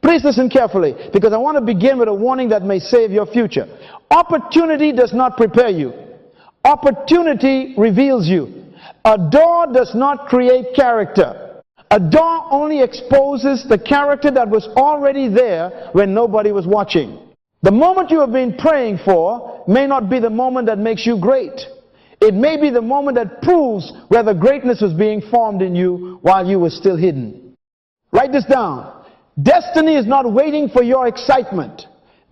Please listen carefully, because I want to begin with a warning that may save your future. Opportunity does not prepare you. Opportunity reveals you. A door does not create character. A door only exposes the character that was already there when nobody was watching. The moment you have been praying for may not be the moment that makes you great. It may be the moment that proves whether greatness was being formed in you while you were still hidden. Write this down. Destiny is not waiting for your excitement.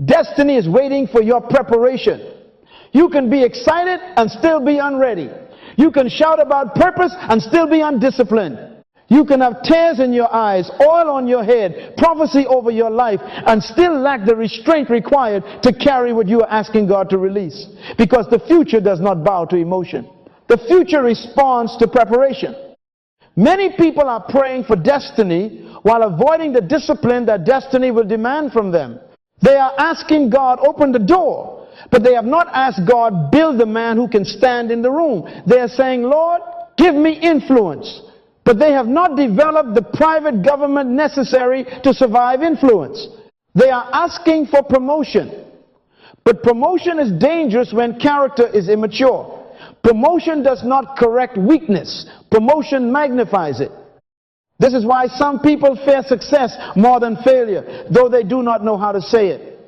Destiny is waiting for your preparation. You can be excited and still be unready. You can shout about purpose and still be undisciplined. You can have tears in your eyes, oil on your head, prophecy over your life, and still lack the restraint required to carry what you are asking God to release. Because the future does not bow to emotion. The future responds to preparation. Many people are praying for destiny while avoiding the discipline that destiny will demand from them. They are asking God, open the door, but they have not asked God, build the man who can stand in the room. They are saying, Lord, give me influence. But they have not developed the private government necessary to survive influence. They are asking for promotion. But promotion is dangerous when character is immature. Promotion does not correct weakness. Promotion magnifies it. This is why some people fear success more than failure, though they do not know how to say it.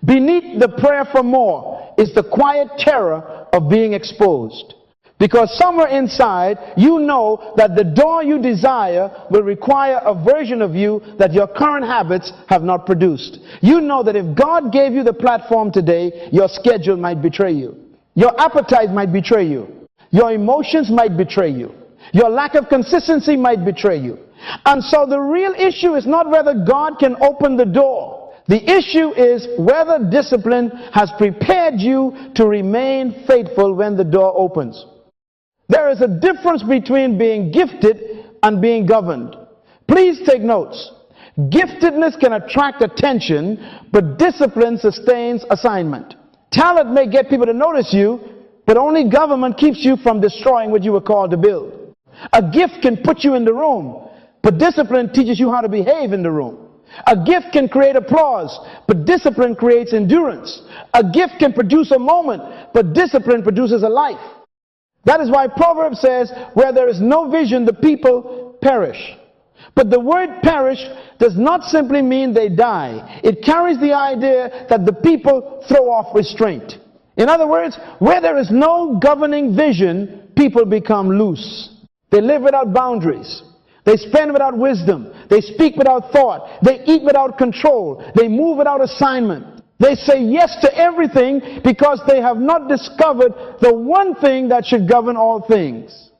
Beneath the prayer for more is the quiet terror of being exposed. Because somewhere inside, you know that the door you desire will require a version of you that your current habits have not produced. You know that if God gave you the platform today, your schedule might betray you. Your appetite might betray you. Your emotions might betray you. Your lack of consistency might betray you. And so the real issue is not whether God can open the door. The issue is whether discipline has prepared you to remain faithful when the door opens. There is a difference between being gifted and being governed. Please take notes. Giftedness can attract attention, but discipline sustains assignment. Talent may get people to notice you, but only government keeps you from destroying what you were called to build. A gift can put you in the room, but discipline teaches you how to behave in the room. A gift can create applause, but discipline creates endurance. A gift can produce a moment, but discipline produces a life. That is why Proverbs says, where there is no vision, the people perish. But the word perish does not simply mean they die. It carries the idea that the people throw off restraint. In other words, where there is no governing vision, people become loose. They live without boundaries. They spend without wisdom. They speak without thought. They eat without control. They move without assignment. They say yes to everything because they have not discovered the one thing that should govern all things.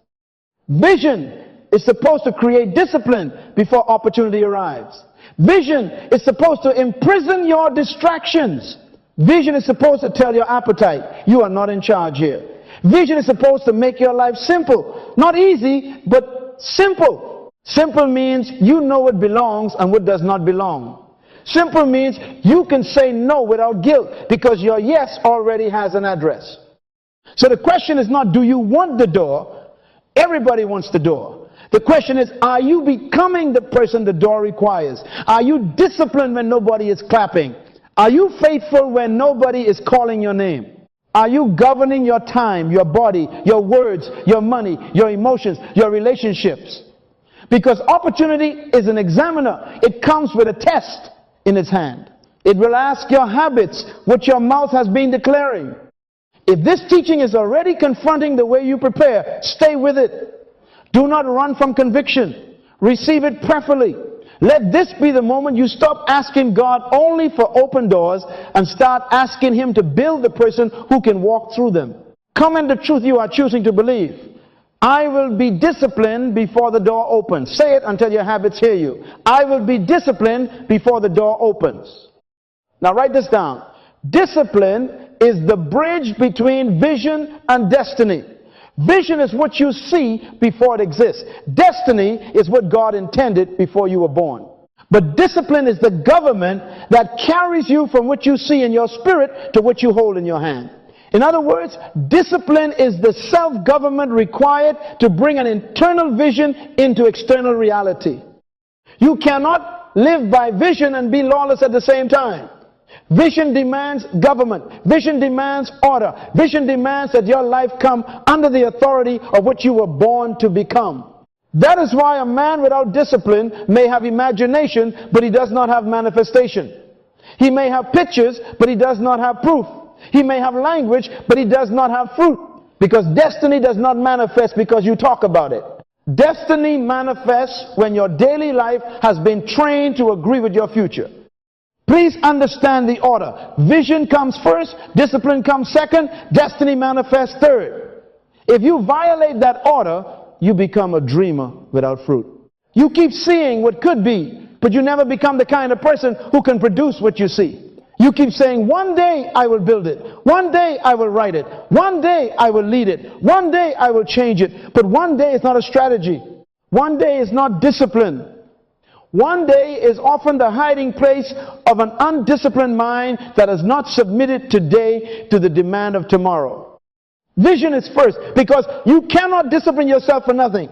Vision is supposed to create discipline before opportunity arrives. Vision is supposed to imprison your distractions. Vision is supposed to tell your appetite, you are not in charge here. Vision is supposed to make your life simple. Not easy, but simple. Simple means you know what belongs and what does not belong. Simple means you can say no without guilt because your yes already has an address. So the question is not, do you want the door? Everybody wants the door. The question is, are you becoming the person the door requires? Are you disciplined when nobody is clapping? Are you faithful when nobody is calling your name? Are you governing your time, your body, your words, your money, your emotions, your relationships? Because opportunity is an examiner. It comes with a test in its hand. It will ask your habits, what your mouth has been declaring. If this teaching is already confronting the way you prepare, stay with it. Do not run from conviction. Receive it prayerfully. Let this be the moment you stop asking God only for open doors and start asking Him to build the person who can walk through them. Come in the truth you are choosing to believe. I will be disciplined before the door opens. Say it until your habits hear you. I will be disciplined before the door opens. Now write this down. Discipline is the bridge between vision and destiny. Vision is what you see before it exists. Destiny is what God intended before you were born. But discipline is the government that carries you from what you see in your spirit to what you hold in your hand. In other words, discipline is the self-government required to bring an internal vision into external reality. You cannot live by vision and be lawless at the same time. Vision demands government. Vision demands order. Vision demands that your life come under the authority of what you were born to become. That is why a man without discipline may have imagination, but he does not have manifestation. He may have pictures, but he does not have proof. He may have language, but he does not have fruit. Because destiny does not manifest because you talk about it. Destiny manifests when your daily life has been trained to agree with your future. Please understand the order. Vision comes first, discipline comes second, destiny manifests third. If you violate that order, you become a dreamer without fruit. You keep seeing what could be, but you never become the kind of person who can produce what you see. You keep saying, one day I will build it. One day I will write it. One day I will lead it. One day I will change it. But one day is not a strategy. One day is not discipline. One day is often the hiding place of an undisciplined mind that has not submitted today to the demand of tomorrow. Vision is first, because you cannot discipline yourself for nothing.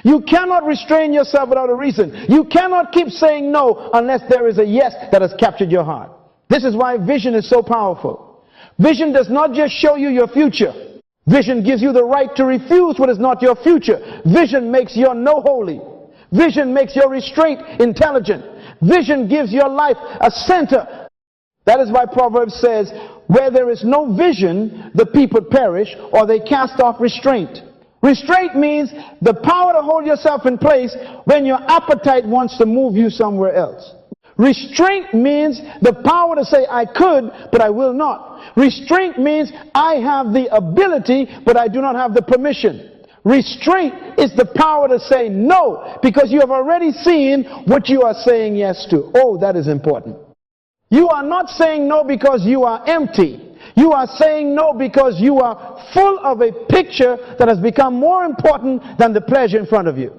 You cannot restrain yourself without a reason. You cannot keep saying no unless there is a yes that has captured your heart. This is why vision is so powerful. Vision does not just show you your future. Vision gives you the right to refuse what is not your future. Vision makes your no holy. Vision makes your restraint intelligent. Vision gives your life a center. That is why Proverbs says, where there is no vision, the people perish, or they cast off restraint. Restraint means the power to hold yourself in place when your appetite wants to move you somewhere else. Restraint means the power to say, I could, but I will not. Restraint means I have the ability, but I do not have the permission. Restraint is the power to say no, because you have already seen what you are saying yes to. Oh, that is important. You are not saying no because you are empty. You are saying no because you are full of a picture that has become more important than the pleasure in front of you.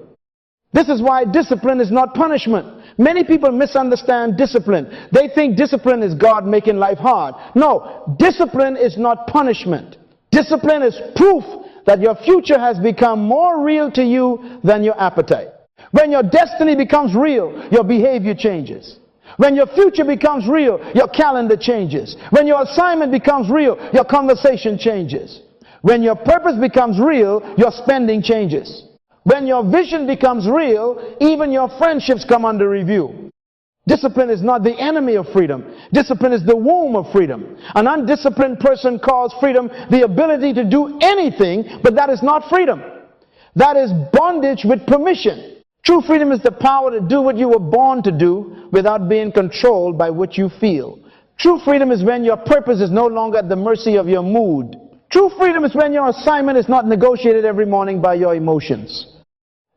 This is why discipline is not punishment. Many people misunderstand discipline. They think discipline is God making life hard. No, discipline is not punishment. Discipline is proof that your future has become more real to you than your appetite. When your destiny becomes real, your behavior changes. When your future becomes real, your calendar changes. When your assignment becomes real, your conversation changes. When your purpose becomes real, your spending changes. When your vision becomes real, even your friendships come under review. Discipline is not the enemy of freedom. Discipline is the womb of freedom. An undisciplined person calls freedom the ability to do anything, but that is not freedom. That is bondage with permission. True freedom is the power to do what you were born to do without being controlled by what you feel. True freedom is when your purpose is no longer at the mercy of your mood. True freedom is when your assignment is not negotiated every morning by your emotions.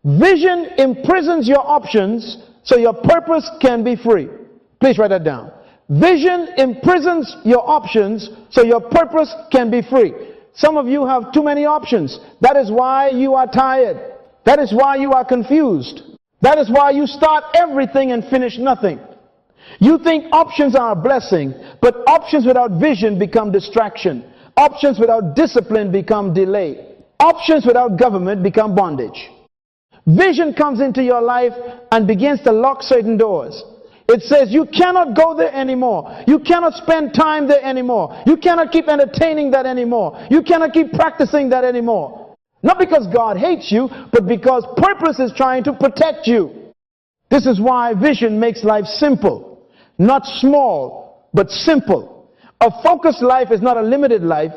Vision imprisons your options so your purpose can be free. Please write that down. Vision imprisons your options so your purpose can be free. Some of you have too many options. That is why you are tired. That is why you are confused. That is why you start everything and finish nothing. You think options are a blessing, but options without vision become distraction. Options without discipline become delay. Options without government become bondage. Vision comes into your life and begins to lock certain doors. It says you cannot go there anymore. You cannot spend time there anymore. You cannot keep entertaining that anymore. You cannot keep practicing that anymore. Not because God hates you, but because purpose is trying to protect you. This is why vision makes life simple. Not small, but simple. A focused life is not a limited life.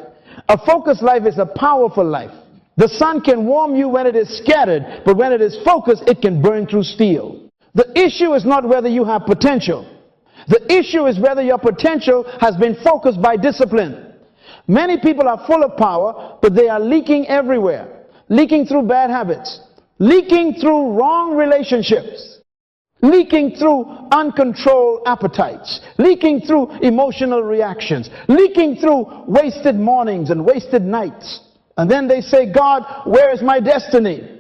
A focused life is a powerful life. The sun can warm you when it is scattered, but when it is focused, it can burn through steel. The issue is not whether you have potential. The issue is whether your potential has been focused by discipline. Many people are full of power, but they are leaking everywhere. Leaking through bad habits. Leaking through wrong relationships. Leaking through uncontrolled appetites. Leaking through emotional reactions. Leaking through wasted mornings and wasted nights. And then they say, God, where is my destiny?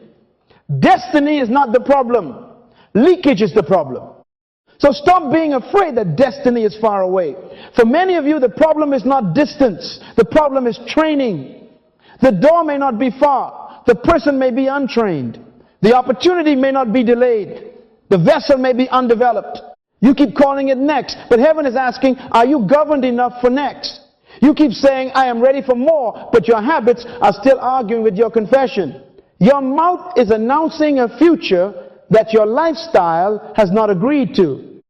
Destiny is not the problem. Leakage is the problem. So stop being afraid that destiny is far away. For many of you, the problem is not distance. The problem is training. The door may not be far. The person may be untrained. The opportunity may not be delayed. The vessel may be undeveloped. You keep calling it next. But heaven is asking, are you governed enough for next? You keep saying, I am ready for more, but your habits are still arguing with your confession. Your mouth is announcing a future that your lifestyle has not agreed to.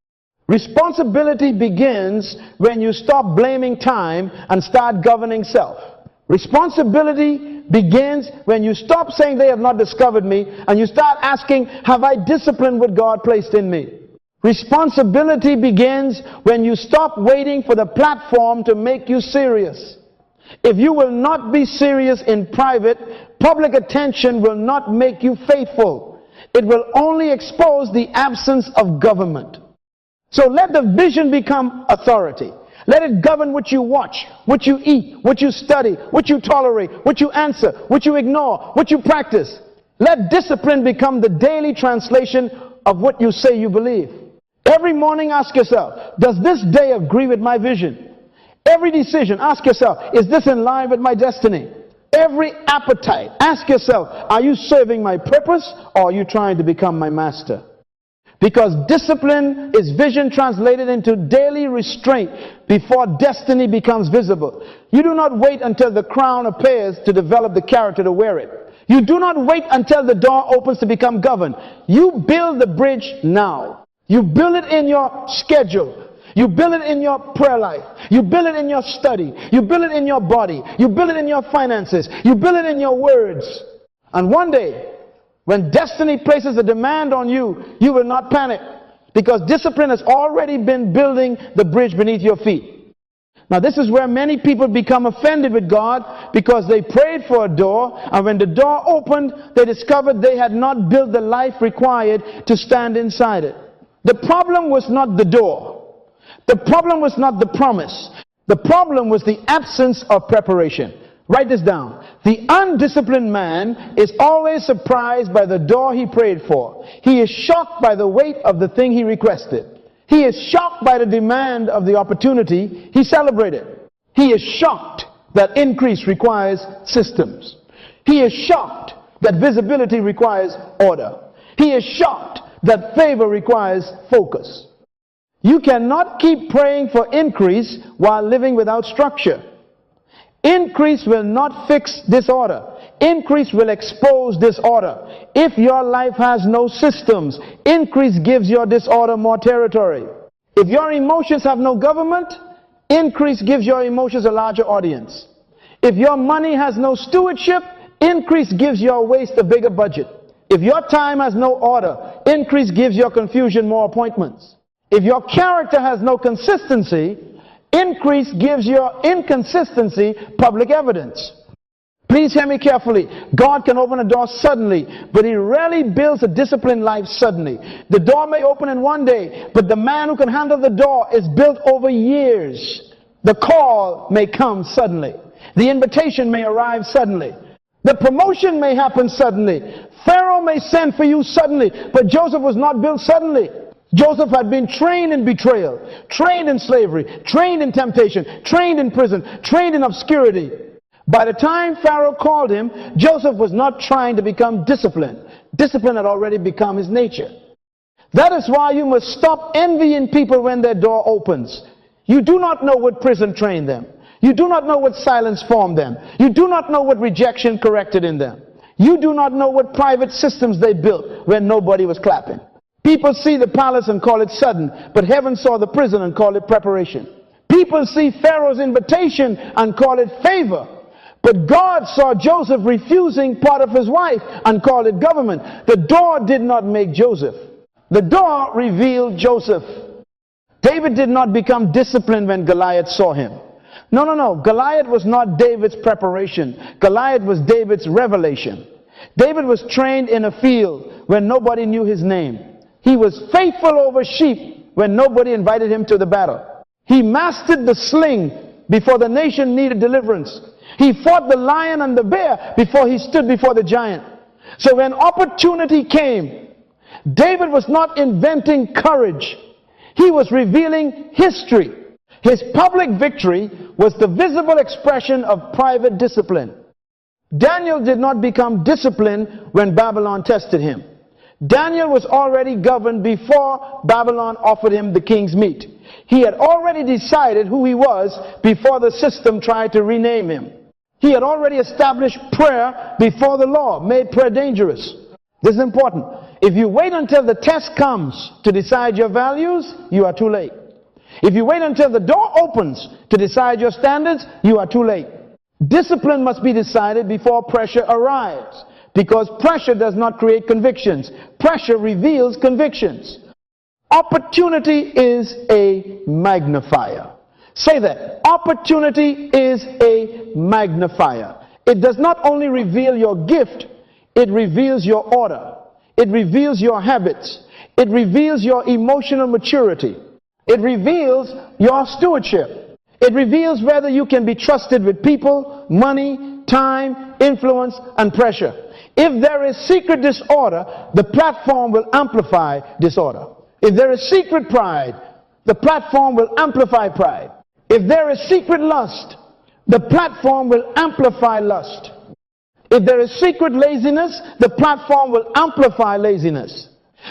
Responsibility begins when you stop blaming time and start governing self. Responsibility begins when you stop saying they have not discovered me and you start asking, have I disciplined what God placed in me? Responsibility begins when you stop waiting for the platform to make you serious. If you will not be serious in private, public attention will not make you faithful. It will only expose the absence of government. So let the vision become authority. Let it govern what you watch, what you eat, what you study, what you tolerate, what you answer, what you ignore, what you practice. Let discipline become the daily translation of what you say you believe. Every morning ask yourself, does this day agree with my vision? Every decision, ask yourself, is this in line with my destiny? Every appetite, ask yourself, are you serving my purpose or are you trying to become my master? Because discipline is vision translated into daily restraint before destiny becomes visible. You do not wait until the crown appears to develop the character to wear it. You do not wait until the door opens to become governed. You build the bridge now. You build it in your schedule. You build it in your prayer life. You build it in your study. You build it in your body. You build it in your finances. You build it in your words. And one day, when destiny places a demand on you, you will not panic, because discipline has already been building the bridge beneath your feet. Now this is where many people become offended with God, because they prayed for a door, and when the door opened, they discovered they had not built the life required to stand inside it. The problem was not the door. The problem was not the promise. The problem was the absence of preparation. Write this down. The undisciplined man is always surprised by the door he prayed for. He is shocked by the weight of the thing he requested. He is shocked by the demand of the opportunity he celebrated. He is shocked that increase requires systems. He is shocked that visibility requires order. He is shocked that favor requires focus. You cannot keep praying for increase while living without structure. Increase will not fix disorder. Increase will expose disorder. If your life has no systems, increase gives your disorder more territory. If your emotions have no government, increase gives your emotions a larger audience. If your money has no stewardship, increase gives your waste a bigger budget. If your time has no order, increase gives your confusion more appointments. If your character has no consistency, increase gives your inconsistency public evidence. Please hear me carefully. God can open a door suddenly, but He rarely builds a disciplined life suddenly. The door may open in one day, but the man who can handle the door is built over years. The call may come suddenly. The invitation may arrive suddenly. The promotion may happen suddenly. Pharaoh may send for you suddenly, but Joseph was not built suddenly. Joseph had been trained in betrayal, trained in slavery, trained in temptation, trained in prison, trained in obscurity. By the time Pharaoh called him, Joseph was not trying to become disciplined. Discipline had already become his nature. That is why you must stop envying people when their door opens. You do not know what prison trained them. You do not know what silence formed them. You do not know what rejection corrected in them. You do not know what private systems they built when nobody was clapping. People see the palace and call it sudden, but heaven saw the prison and called it preparation. People see Pharaoh's invitation and call it favor, but God saw Joseph refusing part of his wife and called it government. The door did not make Joseph. The door revealed Joseph. David did not become disciplined when Goliath saw him. No. Goliath was not David's preparation. Goliath was David's revelation. David was trained in a field when nobody knew his name. He was faithful over sheep when nobody invited him to the battle. He mastered the sling before the nation needed deliverance. He fought the lion and the bear before he stood before the giant. So when opportunity came, David was not inventing courage. He was revealing history. His public victory was the visible expression of private discipline. Daniel did not become disciplined when Babylon tested him. Daniel was already governed before Babylon offered him the king's meat. He had already decided who he was before the system tried to rename him. He had already established prayer before the law made prayer dangerous. This is important. If you wait until the test comes to decide your values, you are too late. If you wait until the door opens to decide your standards, you are too late. Discipline must be decided before pressure arrives, because pressure does not create convictions. Pressure reveals convictions. Opportunity is a magnifier. Say that. Opportunity is a magnifier. It does not only reveal your gift, it reveals your order. It reveals your habits. It reveals your emotional maturity. It reveals your stewardship. It reveals whether you can be trusted with people, money, time, influence, and pressure. If there is secret disorder, the platform will amplify disorder. If there is secret pride, the platform will amplify pride. If there is secret lust, the platform will amplify lust. If there is secret laziness, the platform will amplify laziness.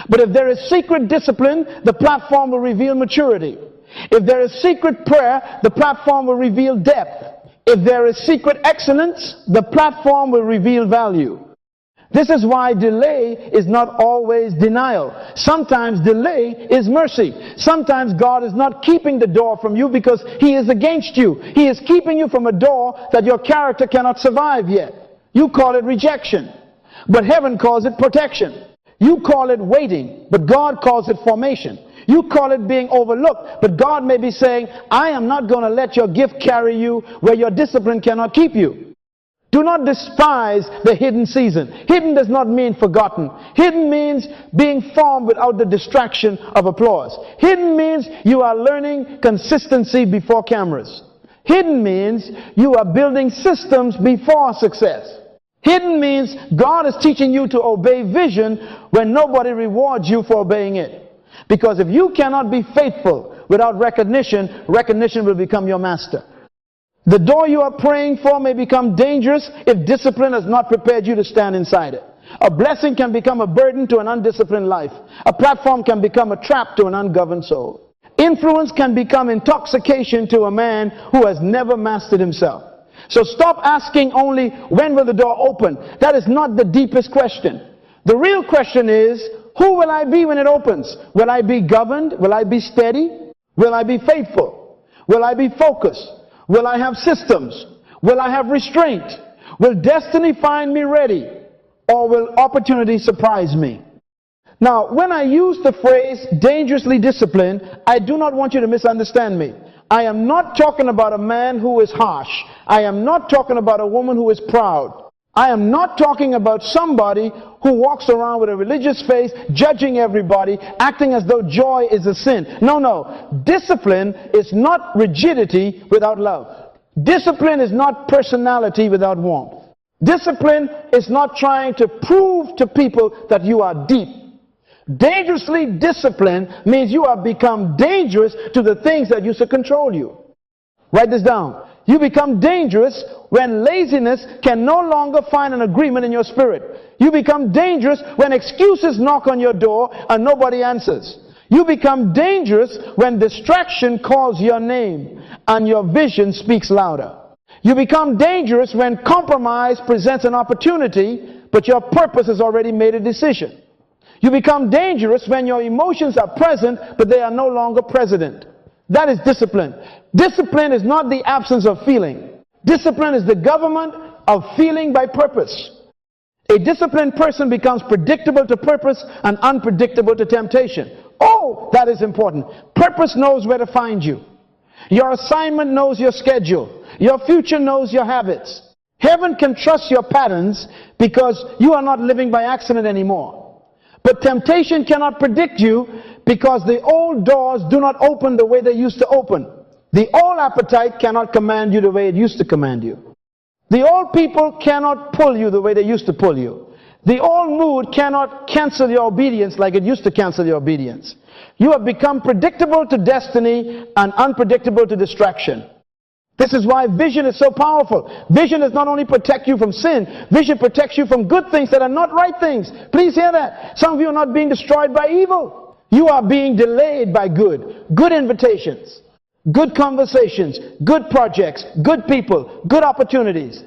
But if there is secret discipline, the platform will reveal maturity. If there is secret prayer, the platform will reveal depth. If there is secret excellence, the platform will reveal value. This is why delay is not always denial. Sometimes delay is mercy. Sometimes God is not keeping the door from you because He is against you. He is keeping you from a door that your character cannot survive yet. You call it rejection, but heaven calls it protection. You call it waiting, but God calls it formation. You call it being overlooked, but God may be saying, I am not going to let your gift carry you where your discipline cannot keep you. Do not despise the hidden season. Hidden does not mean forgotten. Hidden means being formed without the distraction of applause. Hidden means you are learning consistency before cameras. Hidden means you are building systems before success. Hidden means God is teaching you to obey vision when nobody rewards you for obeying it. Because if you cannot be faithful without recognition, recognition will become your master. The door you are praying for may become dangerous if discipline has not prepared you to stand inside it. A blessing can become a burden to an undisciplined life. A platform can become a trap to an ungoverned soul. Influence can become intoxication to a man who has never mastered himself. So stop asking only, when will the door open? That is not the deepest question. The real question is, who will I be when it opens? Will I be governed? Will I be steady? Will I be faithful? Will I be focused? Will I have systems? Will I have restraint? Will destiny find me ready? Or will opportunity surprise me? Now, when I use the phrase dangerously disciplined, I do not want you to misunderstand me. I am not talking about a man who is harsh. I am not talking about a woman who is proud. I am not talking about somebody who walks around with a religious face, judging everybody, acting as though joy is a sin. No, no. Discipline is not rigidity without love. Discipline is not personality without warmth. Discipline is not trying to prove to people that you are deep. Dangerously disciplined means you have become dangerous to the things that used to control you. Write this down. You become dangerous when laziness can no longer find an agreement in your spirit. You become dangerous when excuses knock on your door and nobody answers. You become dangerous when distraction calls your name and your vision speaks louder. You become dangerous when compromise presents an opportunity, but your purpose has already made a decision. You become dangerous when your emotions are present, but they are no longer president. That is discipline. Discipline is not the absence of feeling. Discipline is the government of feeling by purpose. A disciplined person becomes predictable to purpose and unpredictable to temptation. Oh, that is important. Purpose knows where to find you. Your assignment knows your schedule. Your future knows your habits. Heaven can trust your patterns because you are not living by accident anymore. But temptation cannot predict you because the old doors do not open the way they used to open. The old appetite cannot command you the way it used to command you. The old people cannot pull you the way they used to pull you. The old mood cannot cancel your obedience like it used to cancel your obedience. You have become predictable to destiny and unpredictable to distraction. This is why vision is so powerful. Vision does not only protect you from sin, vision protects you from good things that are not right things. Please hear that. Some of you are not being destroyed by evil. You are being delayed by good. Good invitations, good conversations, good projects, good people, good opportunities.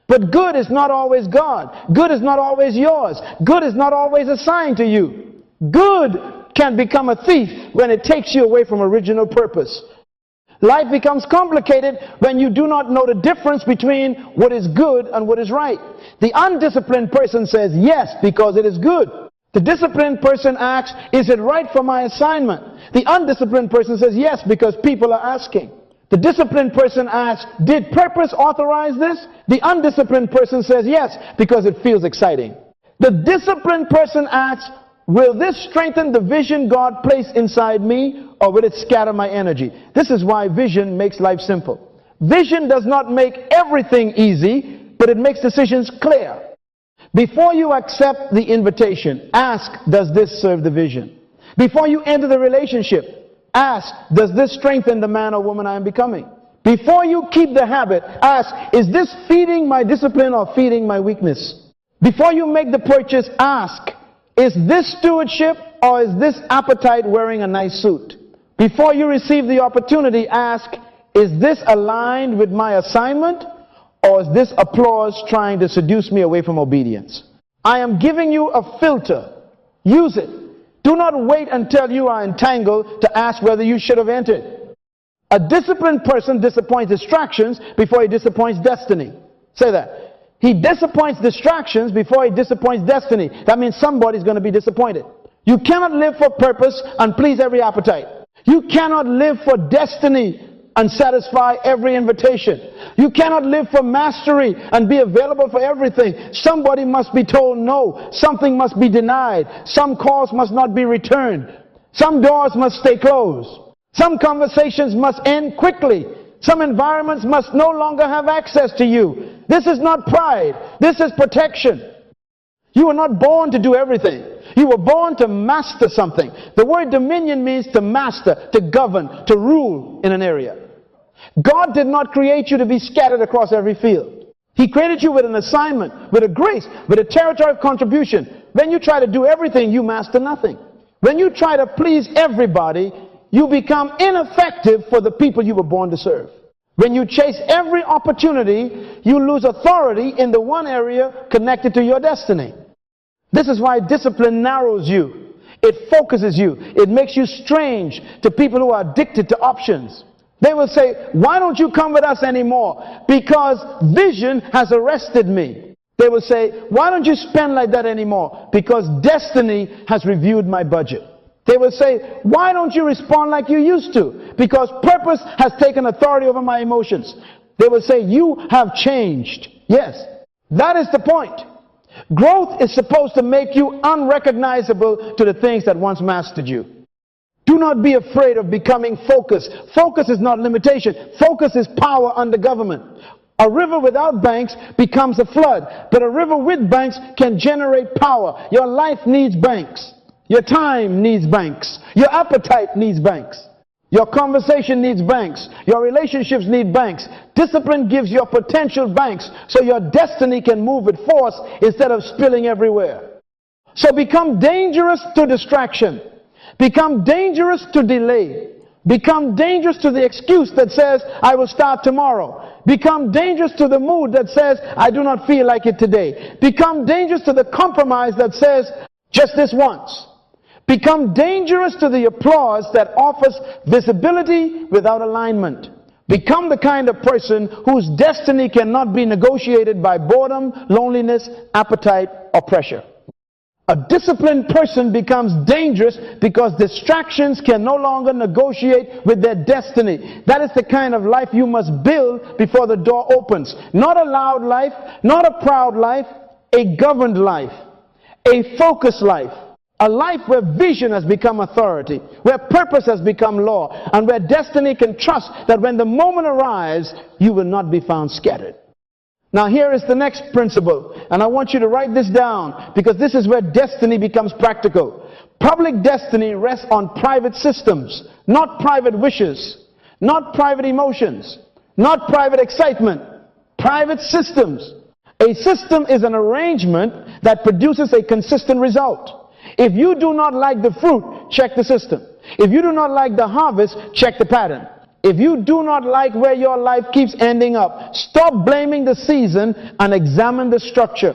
But good is not always God. Good is not always yours. Good is not always assigned to you. Good can become a thief when it takes you away from original purpose. Life becomes complicated when you do not know the difference between what is good and what is right. The undisciplined person says yes because it is good. The disciplined person asks, is it right for my assignment? The undisciplined person says yes because people are asking. The disciplined person asks, did purpose authorize this? The undisciplined person says yes because it feels exciting. The disciplined person asks, will this strengthen the vision God placed inside me, or will it scatter my energy? This is why vision makes life simple. Vision does not make everything easy, but it makes decisions clear. Before you accept the invitation, ask, does this serve the vision? Before you enter the relationship, ask, does this strengthen the man or woman I am becoming? Before you keep the habit, ask, is this feeding my discipline or feeding my weakness? Before you make the purchase, ask, is this stewardship or is this appetite wearing a nice suit? Before you receive the opportunity, ask, is this aligned with my assignment or is this applause trying to seduce me away from obedience? I am giving you a filter. Use it. Do not wait until you are entangled to ask whether you should have entered. A disciplined person disappoints distractions before he disappoints destiny. Say that. He disappoints distractions before he disappoints destiny. That means somebody's going to be disappointed. You cannot live for purpose and please every appetite. You cannot live for destiny and satisfy every invitation. You cannot live for mastery and be available for everything. Somebody must be told no. Something must be denied. Some calls must not be returned. Some doors must stay closed. Some conversations must end quickly. Some environments must no longer have access to you. This is not pride. This is protection. You were not born to do everything. You were born to master something. The word dominion means to master, to govern, to rule in an area. God did not create you to be scattered across every field. He created you with an assignment, with a grace, with a territory of contribution. When you try to do everything, you master nothing. When you try to please everybody, you become ineffective for the people you were born to serve. When you chase every opportunity, you lose authority in the one area connected to your destiny. This is why discipline narrows you. It focuses you. It makes you strange to people who are addicted to options. They will say, why don't you come with us anymore? Because vision has arrested me. They will say, why don't you spend like that anymore? Because destiny has reviewed my budget. They will say, why don't you respond like you used to? Because purpose has taken authority over my emotions. They will say, you have changed. Yes, that is the point. Growth is supposed to make you unrecognizable to the things that once mastered you. Do not be afraid of becoming focused. Focus is not limitation. Focus is power under government. A river without banks becomes a flood, but a river with banks can generate power. Your life needs banks. Your time needs banks. Your appetite needs banks. Your conversation needs banks. Your relationships need banks. Discipline gives your potential banks so your destiny can move with force instead of spilling everywhere. So become dangerous to distraction. Become dangerous to delay. Become dangerous to the excuse that says, I will start tomorrow. Become dangerous to the mood that says, I do not feel like it today. Become dangerous to the compromise that says, just this once. Become dangerous to the applause that offers visibility without alignment. Become the kind of person whose destiny cannot be negotiated by boredom, loneliness, appetite, or pressure. A disciplined person becomes dangerous because distractions can no longer negotiate with their destiny. That is the kind of life you must build before the door opens. Not a loud life, not a proud life, a governed life, a focused life. A life where vision has become authority, where purpose has become law, and where destiny can trust that when the moment arrives, you will not be found scattered. Now here is the next principle, and I want you to write this down, because this is where destiny becomes practical. Public destiny rests on private systems, not private wishes, not private emotions, Not private excitement. Private systems. A system is an arrangement that produces a consistent result. If you do not like the fruit, check the system. If you do not like the harvest, check the pattern. If you do not like where your life keeps ending up, stop blaming the season and examine the structure.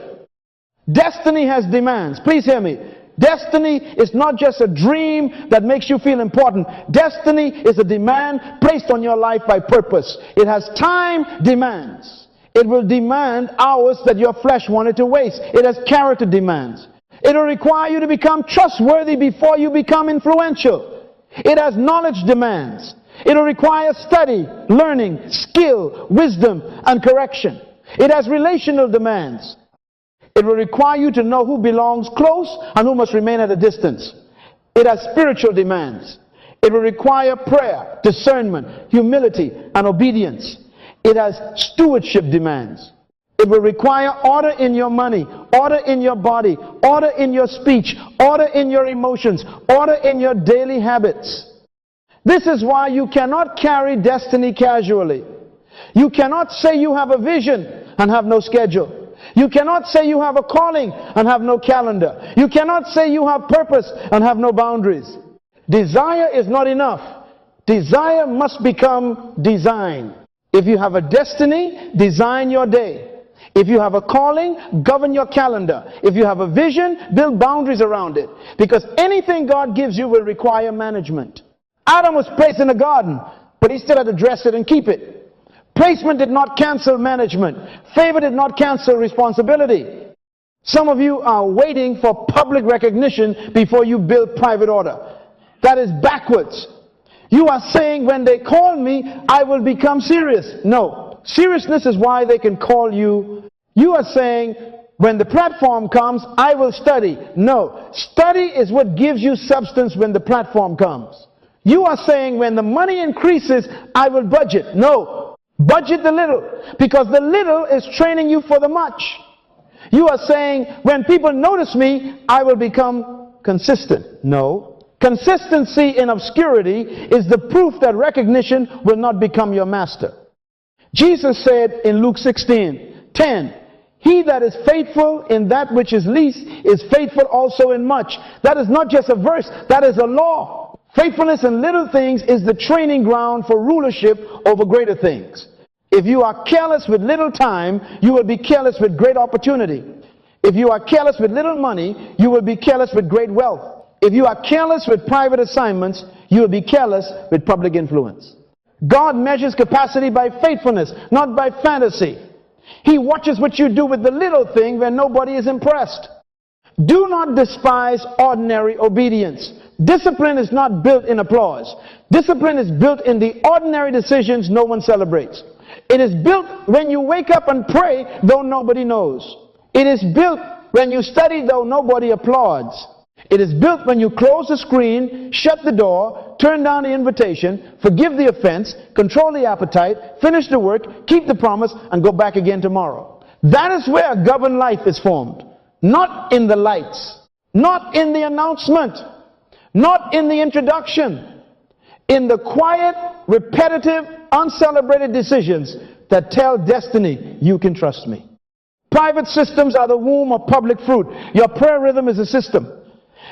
Destiny has demands. Please hear me. Destiny is not just a dream that makes you feel important. Destiny is a demand placed on your life by purpose. It has time demands. It will demand hours that your flesh wanted to waste. It has character demands. It will require you to become trustworthy before you become influential. It has knowledge demands. It will require study, learning, skill, wisdom, and correction. It has relational demands. It will require you to know who belongs close and who must remain at a distance. It has spiritual demands. It will require prayer, discernment, humility, and obedience. It has stewardship demands. It will require order in your money, order in your body, order in your speech, order in your emotions, order in your daily habits. This is why you cannot carry destiny casually. You cannot say you have a vision and have no schedule. You cannot say you have a calling and have no calendar. You cannot say you have purpose and have no boundaries. Desire is not enough. Desire must become design. If you have a destiny, design your day. If you have a calling, govern your calendar. If you have a vision, build boundaries around it. Because anything God gives you will require management. Adam was placed in a garden, but he still had to dress it and keep it. Placement did not cancel management. Favor did not cancel responsibility. Some of you are waiting for public recognition before you build private order. That is backwards. You are saying, when they call me, I will become serious. No. Seriousness is why they can call you. You are saying, when the platform comes, I will study. No. Study is what gives you substance when the platform comes. You are saying, when the money increases, I will budget. No. Budget the little, because the little is training you for the much. You are saying, when people notice me, I will become consistent. No. Consistency in obscurity is the proof that recognition will not become your master. Jesus said in Luke 16:10, he that is faithful in that which is least is faithful also in much. That is not just a verse, that is a law. Faithfulness in little things is the training ground for rulership over greater things. If you are careless with little time, you will be careless with great opportunity. If you are careless with little money, you will be careless with great wealth. If you are careless with private assignments, you will be careless with public influence. God measures capacity by faithfulness, not by fantasy. He watches what you do with the little thing when nobody is impressed. Do not despise ordinary obedience. Discipline is not built in applause. Discipline is built in the ordinary decisions no one celebrates. It is built when you wake up and pray, though nobody knows. It is built when you study, though nobody applauds. It is built when you close the screen, shut the door, turn down the invitation, forgive the offense, control the appetite, finish the work, keep the promise, and go back again tomorrow. That is where a governed life is formed. Not in the lights, not in the announcement, not in the introduction. In the quiet, repetitive, uncelebrated decisions that tell destiny, you can trust me. Private systems are the womb of public fruit. Your prayer rhythm is a system.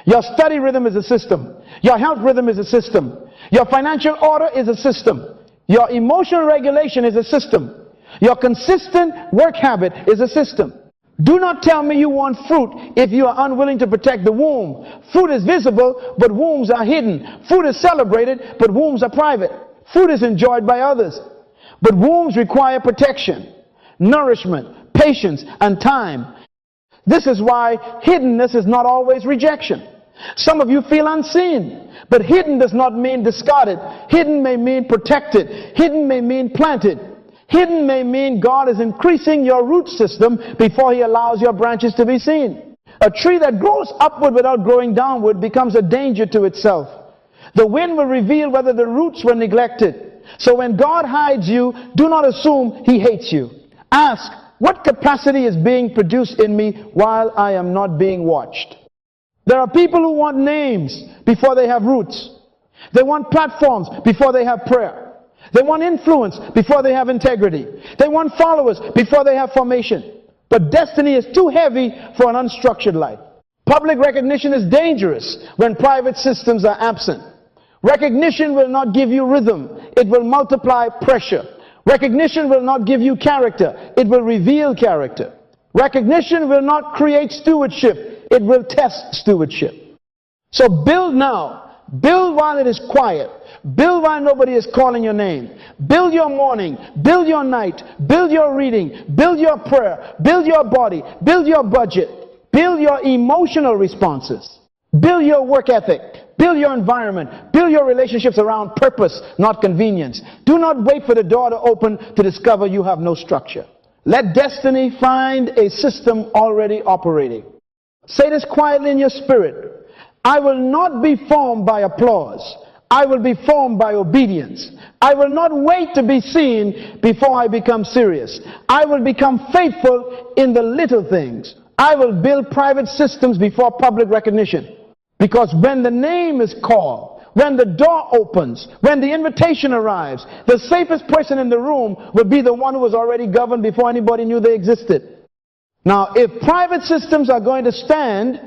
Your study rhythm is a system. Your health rhythm is a system. Your financial order is a system. Your emotional regulation is a system. Your consistent work habit is a system. Do not tell me you want fruit if you are unwilling to protect the womb. Fruit is visible, but wombs are hidden. Fruit is celebrated, but wombs are private. Fruit is enjoyed by others, but wombs require protection, nourishment, patience, and time. This is why hiddenness is not always rejection. Some of you feel unseen, but hidden does not mean discarded. Hidden may mean protected. Hidden may mean planted. Hidden may mean God is increasing your root system before He allows your branches to be seen. A tree that grows upward without growing downward becomes a danger to itself. The wind will reveal whether the roots were neglected. So when God hides you, do not assume He hates you. Ask, what capacity is being produced in me while I am not being watched? There are people who want names before they have roots. They want platforms before they have prayer. They want influence before they have integrity. They want followers before they have formation. But destiny is too heavy for an unstructured life. Public recognition is dangerous when private systems are absent. Recognition will not give you rhythm. It will multiply pressure. Recognition will not give you character. It will reveal character. Recognition will not create stewardship. It will test stewardship. So build now. Build while it is quiet. Build while nobody is calling your name. Build your morning. Build your night. Build your reading. Build your prayer. Build your body. Build your budget. Build your emotional responses. Build your work ethic. Build your environment. Build your relationships around purpose, not convenience. Do not wait for the door to open to discover you have no structure. Let destiny find a system already operating. Say this quietly in your spirit. I will not be formed by applause. I will be formed by obedience. I will not wait to be seen before I become serious. I will become faithful in the little things. I will build private systems before public recognition. Because when the name is called, when the door opens, when the invitation arrives, the safest person in the room will be the one who was already governed before anybody knew they existed. Now, if private systems are going to stand,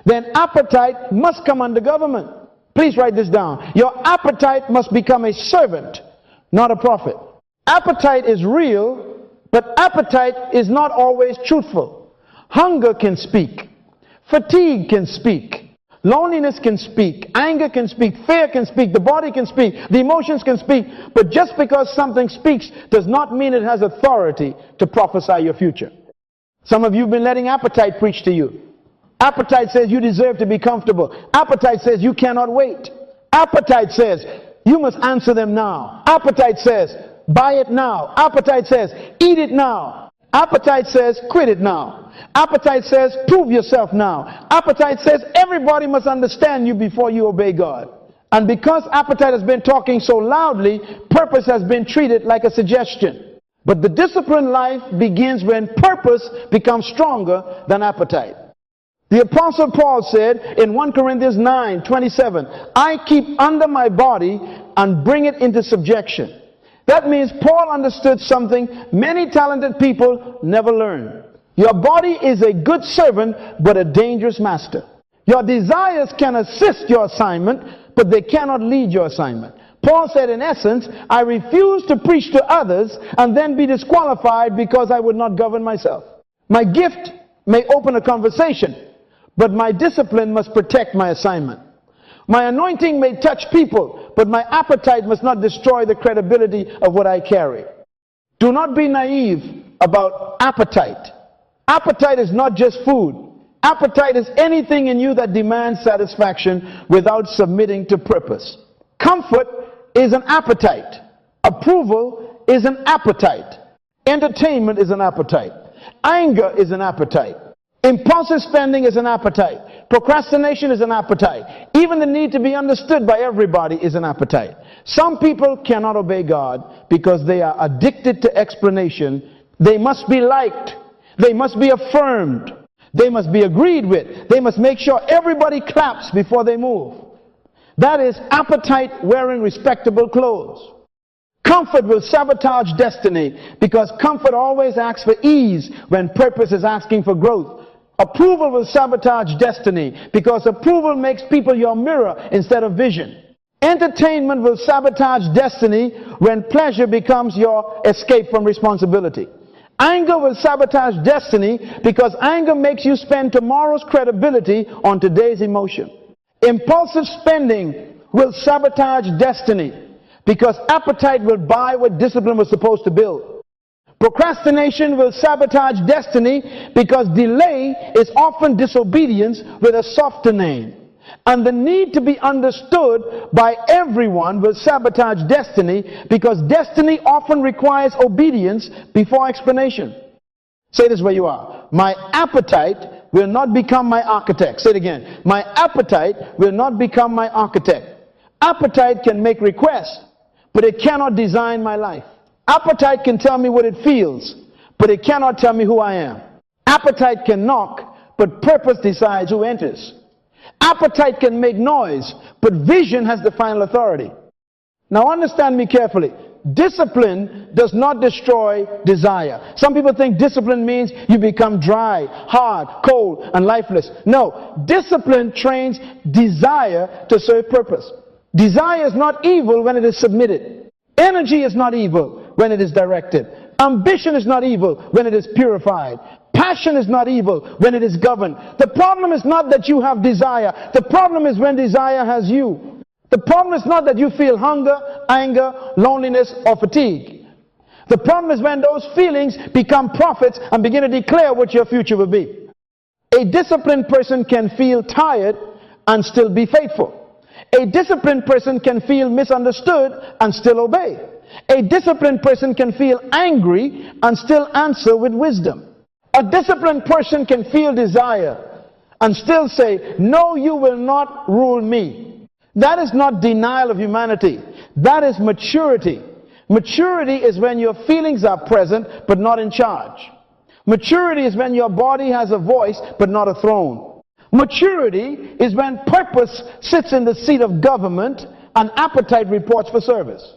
then appetite must come under government. Please write this down. Your appetite must become a servant, not a prophet. Appetite is real, but appetite is not always truthful. Hunger can speak. Fatigue can speak. Loneliness can speak. Anger can speak. Fear can speak. The body can speak. The emotions can speak. But just because something speaks does not mean it has authority to prophesy your future. Some of you have been letting appetite preach to you. Appetite says you deserve to be comfortable. Appetite says you cannot wait. Appetite says you must answer them now. Appetite says buy it now. Appetite says eat it now. Appetite says quit it now. Appetite says prove yourself now. Appetite says everybody must understand you before you obey God. And because appetite has been talking so loudly, purpose has been treated like a suggestion. But the disciplined life begins when purpose becomes stronger than appetite. The Apostle Paul said in 1 Corinthians 9:27, I keep under my body and bring it into subjection. That means Paul understood something many talented people never learn. Your body is a good servant, but a dangerous master. Your desires can assist your assignment, but they cannot lead your assignment. Paul said, in essence, I refuse to preach to others and then be disqualified because I would not govern myself. My gift may open a conversation, but my discipline must protect my assignment. My anointing may touch people, but my appetite must not destroy the credibility of what I carry. Do not be naive about appetite. Appetite is not just food. Appetite is anything in you that demands satisfaction without submitting to purpose. Comfort is an appetite. Approval is an appetite. Entertainment is an appetite. Anger is an appetite. Impulsive spending is an appetite. Procrastination is an appetite. Even the need to be understood by everybody is an appetite. Some people cannot obey God because they are addicted to explanation. They must be liked. They must be affirmed. They must be agreed with. They must make sure everybody claps before they move. That is appetite wearing respectable clothes. Comfort will sabotage destiny because comfort always asks for ease when purpose is asking for growth. Approval will sabotage destiny because approval makes people your mirror instead of vision. Entertainment will sabotage destiny when pleasure becomes your escape from responsibility. Anger will sabotage destiny because anger makes you spend tomorrow's credibility on today's emotion. Impulsive spending will sabotage destiny because appetite will buy what discipline was supposed to build. Procrastination will sabotage destiny because delay is often disobedience with a softer name. And the need to be understood by everyone will sabotage destiny because destiny often requires obedience before explanation. Say this where you are. My appetite will not become my architect. Say it again. My appetite will not become my architect. Appetite can make requests, but it cannot design my life. Appetite can tell me what it feels, but it cannot tell me who I am. Appetite can knock, but purpose decides who enters. Appetite can make noise, but vision has the final authority. Now understand me carefully. discipline does not destroy desire. Some people think discipline means you become dry, hard, cold, and lifeless. No, discipline trains desire to serve purpose. Desire is not evil when it is submitted. Energy is not evil when it is directed. Ambition is not evil when it is purified. Passion is not evil when it is governed. The problem is not that you have desire. The problem is when desire has you. The problem is not that you feel hunger, anger, loneliness, or fatigue. The problem is when those feelings become prophets and begin to declare what your future will be. A disciplined person can feel tired and still be faithful. A disciplined person can feel misunderstood and still obey. A disciplined person can feel angry and still answer with wisdom. A disciplined person can feel desire and still say, no, you will not rule me. That is not denial of humanity. That is maturity. Maturity is when your feelings are present but not in charge. Maturity is when your body has a voice but not a throne. Maturity is when purpose sits in the seat of government and appetite reports for service.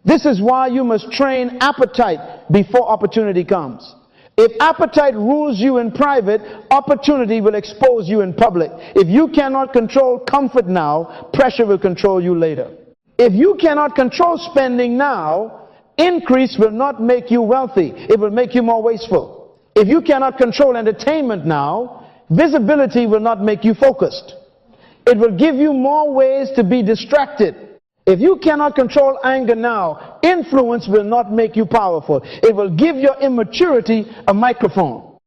This is why you must train appetite before opportunity comes. If appetite rules you in private, opportunity will expose you in public. If you cannot control comfort now, pressure will control you later. If you cannot control spending now, increase will not make you wealthy. It will make you more wasteful. If you cannot control entertainment now, visibility will not make you focused. It will give you more ways to be distracted. If you cannot control anger now, influence will not make you powerful. It will give your immaturity a microphone.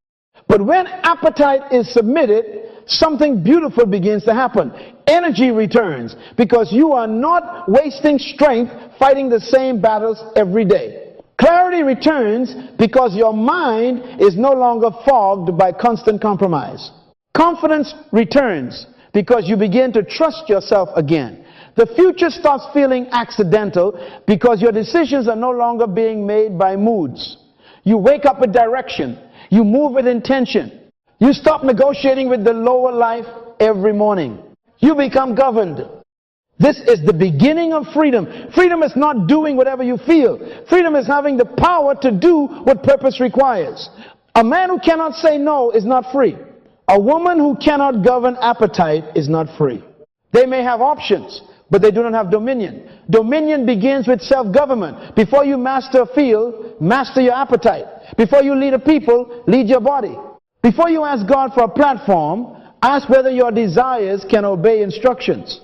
But when appetite is submitted, something beautiful begins to happen. Energy returns because you are not wasting strength fighting the same battles every day. Clarity returns because your mind is no longer fogged by constant compromise. Confidence returns because you begin to trust yourself again. The future stops feeling accidental because your decisions are no longer being made by moods. You wake up with direction. You move with intention. You stop negotiating with the lower life every morning. You become governed. This is the beginning of freedom. Freedom is not doing whatever you feel. Freedom is having the power to do what purpose requires. A man who cannot say no is not free. A woman who cannot govern appetite is not free. They may have options, but they do not have dominion. Dominion begins with self-government. Before you master a field, master your appetite. Before you lead a people, lead your body. Before you ask God for a platform, ask whether your desires can obey instructions.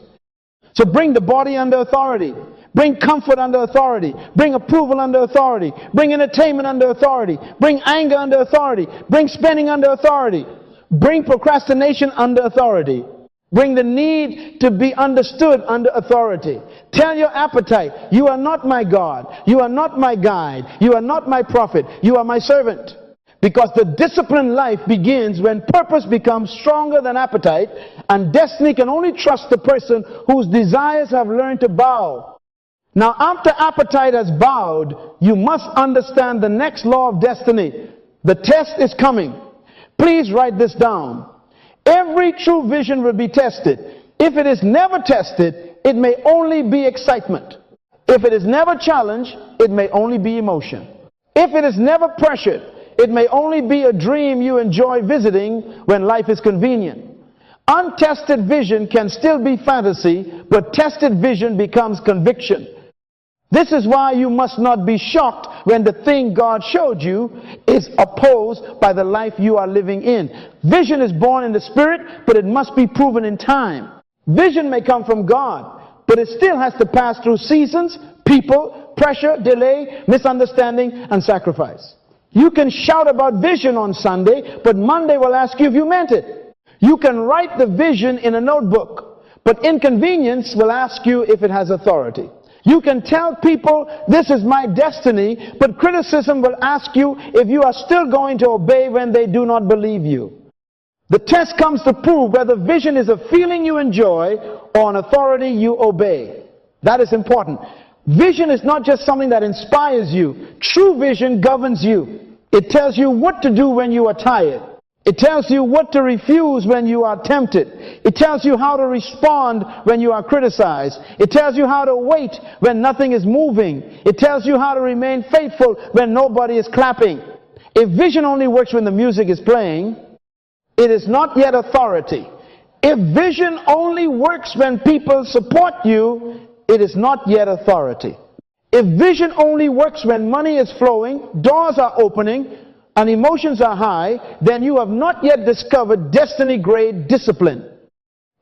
So bring the body under authority. Bring comfort under authority. Bring approval under authority. Bring entertainment under authority. Bring anger under authority. Bring spending under authority. Bring procrastination under authority. Bring the need to be understood under authority. Tell your appetite, you are not my God. You are not my guide. You are not my prophet. You are my servant. Because the disciplined life begins when purpose becomes stronger than appetite, and destiny can only trust the person whose desires have learned to bow. Now, after appetite has bowed, you must understand the next law of destiny. The test is coming. Please write this down. Every true vision will be tested. If it is never tested, it may only be excitement. If it is never challenged, it may only be emotion. If it is never pressured, it may only be a dream you enjoy visiting when life is convenient. Untested vision can still be fantasy, but tested vision becomes conviction. This is why you must not be shocked when the thing God showed you is opposed by the life you are living in. Vision is born in the spirit, but it must be proven in time. Vision may come from God, but it still has to pass through seasons, people, pressure, delay, misunderstanding, and sacrifice. You can shout about vision on Sunday, but Monday will ask you if you meant it. You can write the vision in a notebook, but inconvenience will ask you if it has authority. You can tell people, this is my destiny, but criticism will ask you if you are still going to obey when they do not believe you. The test comes to prove whether vision is a feeling you enjoy or an authority you obey. That is important. Vision is not just something that inspires you. True vision governs you. It tells you what to do when you are tired. It tells you what to refuse when you are tempted. It tells you how to respond when you are criticized. It tells you how to wait when nothing is moving. It tells you how to remain faithful when nobody is clapping. If vision only works when the music is playing, it is not yet authority. If vision only works when people support you, it is not yet authority. If vision only works when money is flowing, doors are opening, and emotions are high, then you have not yet discovered destiny-grade discipline.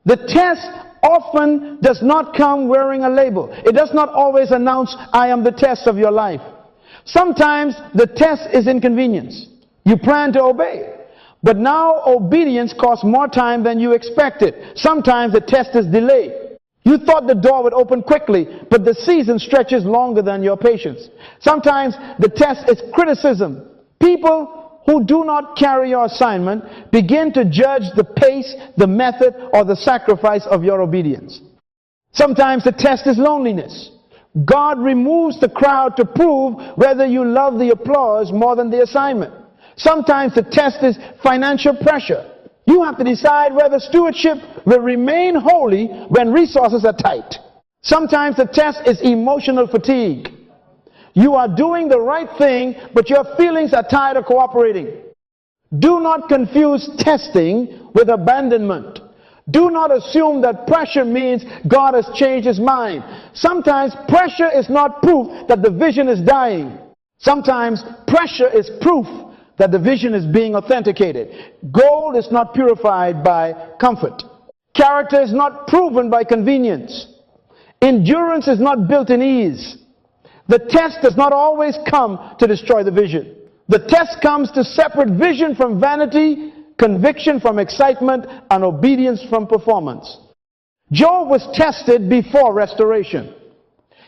The test often does not come wearing a label. It does not always announce, I am the test of your life. Sometimes the test is inconvenience. You plan to obey, but now obedience costs more time than you expected. Sometimes the test is delayed. You thought the door would open quickly, but the season stretches longer than your patience. Sometimes the test is criticism. People who do not carry your assignment begin to judge the pace, the method, or the sacrifice of your obedience. Sometimes the test is loneliness. God removes the crowd to prove whether you love the applause more than the assignment. Sometimes the test is financial pressure. You have to decide whether stewardship will remain holy when resources are tight. Sometimes the test is emotional fatigue. You are doing the right thing, but your feelings are tired of cooperating. Do not confuse testing with abandonment. Do not assume that pressure means God has changed his mind. Sometimes pressure is not proof that the vision is dying. Sometimes pressure is proof that the vision is being authenticated. Gold is not purified by comfort. Character is not proven by convenience. Endurance is not built in ease. The test does not always come to destroy the vision. The test comes to separate vision from vanity, conviction from excitement, and obedience from performance. Job was tested before restoration.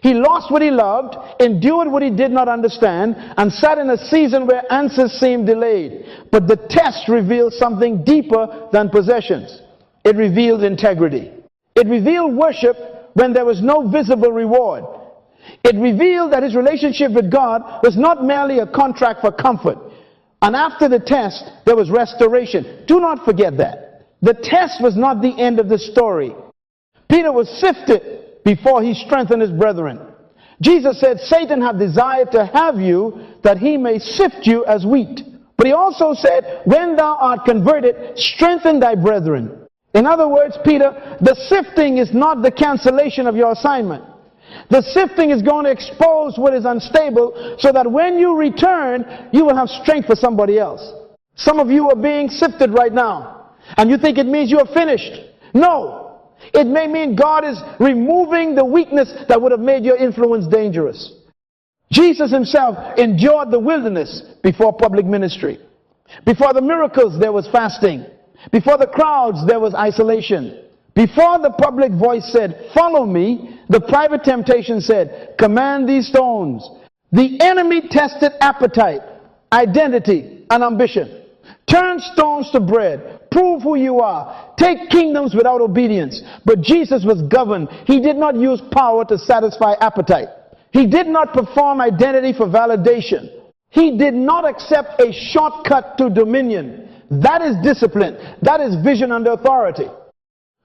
He lost what he loved, endured what he did not understand, and sat in a season where answers seemed delayed. But the test revealed something deeper than possessions. It revealed integrity. It revealed worship when there was no visible reward. It revealed that his relationship with God was not merely a contract for comfort. And after the test, there was restoration. Do not forget that. The test was not the end of the story. Peter was sifted before he strengthened his brethren. Jesus said, Satan hath desired to have you, that he may sift you as wheat. But he also said, when thou art converted, strengthen thy brethren. In other words, Peter, the sifting is not the cancellation of your assignment. The sifting is going to expose what is unstable so that when you return, you will have strength for somebody else. Some of you are being sifted right now, and you think it means you are finished. No, it may mean God is removing the weakness that would have made your influence dangerous. Jesus himself endured the wilderness before public ministry. Before the miracles, there was fasting. Before the crowds, there was isolation. Before the public voice said, follow me, the private temptation said, command these stones. The enemy tested appetite, identity, and ambition. Turn stones to bread. Prove who you are. Take kingdoms without obedience. But Jesus was governed. He did not use power to satisfy appetite. He did not perform identity for validation. He did not accept a shortcut to dominion. That is discipline. That is vision under authority.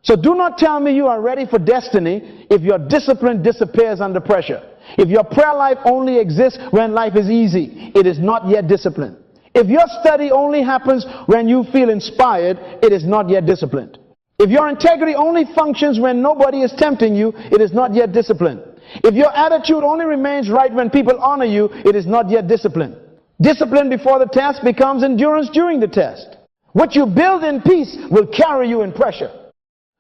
So do not tell me you are ready for destiny if your discipline disappears under pressure. If your prayer life only exists when life is easy, it is not yet discipline. If your study only happens when you feel inspired, it is not yet disciplined. If your integrity only functions when nobody is tempting you, it is not yet discipline. If your attitude only remains right when people honor you, it is not yet discipline. Discipline before the test becomes endurance during the test. What you build in peace will carry you in pressure.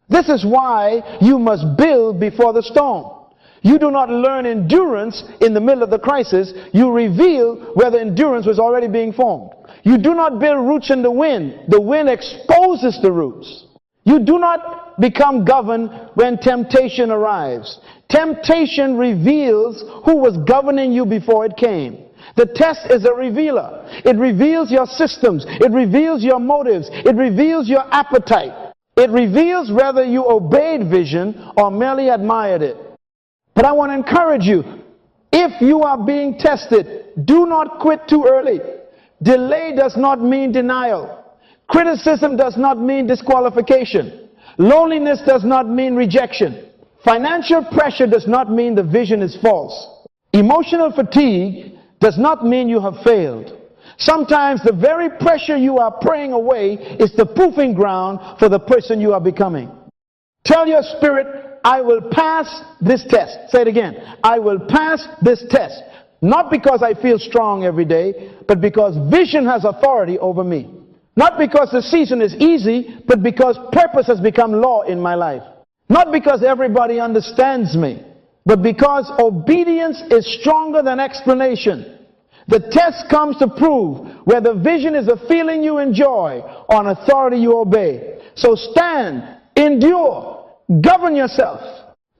This is why you must build before the storm. You do not learn endurance in the middle of the crisis. You reveal where the endurance was already being formed. You do not build roots in the wind. The wind exposes the roots. You do not become governed when temptation arrives. Temptation reveals who was governing you before it came. The test is a revealer. It reveals your systems. It reveals your motives. It reveals your appetite. It reveals whether you obeyed vision or merely admired it. But I want to encourage you, if you are being tested, do not quit too early. Delay does not mean denial. Criticism does not mean disqualification. Loneliness does not mean rejection. Financial pressure does not mean the vision is false. Emotional fatigue does not mean you have failed. Sometimes the very pressure you are praying away is the proving ground for the person you are becoming. Tell your spirit, I will pass this test. Say it again. I will pass this test. Not because I feel strong every day, but because vision has authority over me. Not because the season is easy, but because purpose has become law in my life. Not because everybody understands me, but because obedience is stronger than explanation. The test comes to prove whether vision is a feeling you enjoy or an authority you obey. So stand, endure, govern yourself.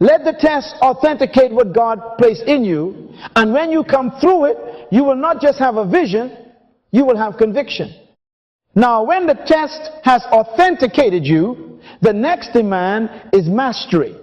Let the test authenticate what God placed in you, and when you come through it, you will not just have a vision, you will have conviction. Now, when the test has authenticated you, the next demand is mastery.